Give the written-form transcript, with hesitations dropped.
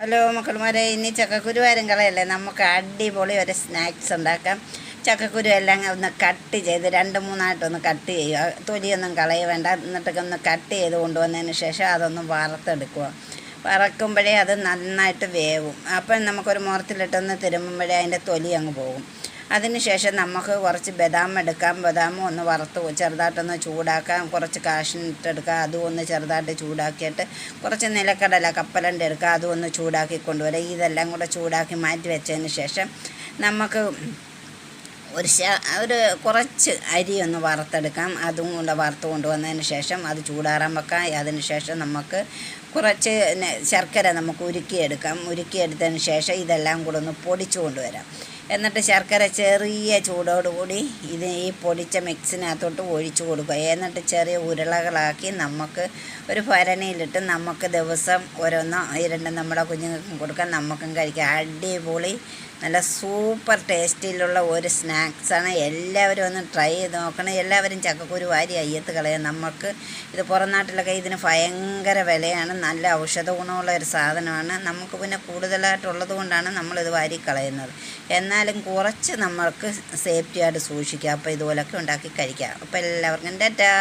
Hello മക്കളുമാരെ, ഇനി ചക്കക്കുരു ആരും കളയല്ലേ, നമുക്ക് അടിപൊളി ഒരു സ്നാക്സ് ഉണ്ടാക്കാം. ചക്കക്കുരു എല്ലാം ഒന്ന് കട്ട് ചെയ്ത് 2-3 കട്ട് ചെയ്യുക. തൊലിയൊന്നും കളയ വേണ്ട. എന്നിട്ടൊക്കെ ഒന്ന് കട്ട് ചെയ്ത് കൊണ്ടുവന്നതിന് ശേഷം അതൊന്ന് വറുത്തെടുക്കുക. വറക്കുമ്പോഴേ അത് നന്നായിട്ട് വേവും. അപ്പം നമുക്കൊരു മുറത്തിലിട്ടൊന്ന് തിരുമ്പുമ്പോഴേ അതിൻ്റെ തൊലി അങ്ങ് പോകും. അതിന് ശേഷം നമുക്ക് കുറച്ച് ബദാം എടുക്കാം. ബദാമും ഒന്ന് വറുത്ത് ചെറുതായിട്ടൊന്ന് ചൂടാക്കാം. കുറച്ച് കാഷ്നട്ട് അതും ഒന്ന് ചെറുതായിട്ട് ചൂടാക്കിയിട്ട് കുറച്ച് നിലക്കടല കപ്പലണ്ടി എടുക്കുക, അതും ഒന്ന് ചൂടാക്കി കൊണ്ടുവരാം. ഇതെല്ലാം കൂടെ ചൂടാക്കി മാറ്റി വെച്ചതിന് ശേഷം നമുക്ക് ഒരു കുറച്ച് അരി ഒന്ന് വറുത്തെടുക്കാം. അതും കൂടെ വറുത്ത് കൊണ്ടുവന്നതിന് ശേഷം അത് ചൂടാറാൻ വെക്കാം. അതിന് ശേഷം നമുക്ക് കുറച്ച് ശർക്കര നമുക്ക് ഉരുക്കിയെടുത്തതിന് ശേഷം ഇതെല്ലാം കൂടെ ഒന്ന് പൊടിച്ചു കൊണ്ടുവരാം. എന്നിട്ട് ശർക്കര ചെറിയ ചൂടോടുകൂടി ഈ പൊടിച്ച മിക്സിനകത്തോട്ട് ഒഴിച്ചു കൊടുക്കുക. എന്നിട്ട് ചെറിയ ഉരുളകളാക്കി നമുക്ക് ഒരു ഭരണിയിലിട്ട് നമുക്ക് ദിവസം ഓരോന്നോ രണ്ടും നമ്മുടെ കുഞ്ഞുങ്ങൾക്കും കൊടുക്കാം, നമുക്കും കഴിക്കാം. അടിപൊളി നല്ല സൂപ്പർ ടേസ്റ്റിലുള്ള ഒരു സ്നാക്സാണ്. എല്ലാവരും ഒന്ന് ട്രൈ ചെയ്ത് നോക്കണം. എല്ലാവരും ചക്കക്കുരു വാരി അയ്യത്ത് കളയാം. നമുക്ക് ഇത് പുറം നാട്ടിലൊക്കെ ഇതിന് ഭയങ്കര വിലയാണ്. നല്ല ഔഷധ ഗുണമുള്ള ഒരു സാധനമാണ്. നമുക്ക് പിന്നെ കൂടുതലായിട്ടുള്ളത് കൊണ്ടാണ് നമ്മളിത് വാരി കളയുന്നത്. എന്നാലും കുറച്ച് നമ്മൾക്ക് സേഫ്റ്റിയായിട്ട് സൂക്ഷിക്കാം. അപ്പോൾ ഇതുപോലൊക്കെ ഉണ്ടാക്കി കഴിക്കാം. അപ്പോൾ എല്ലാവർക്കും ടാറ്റാ.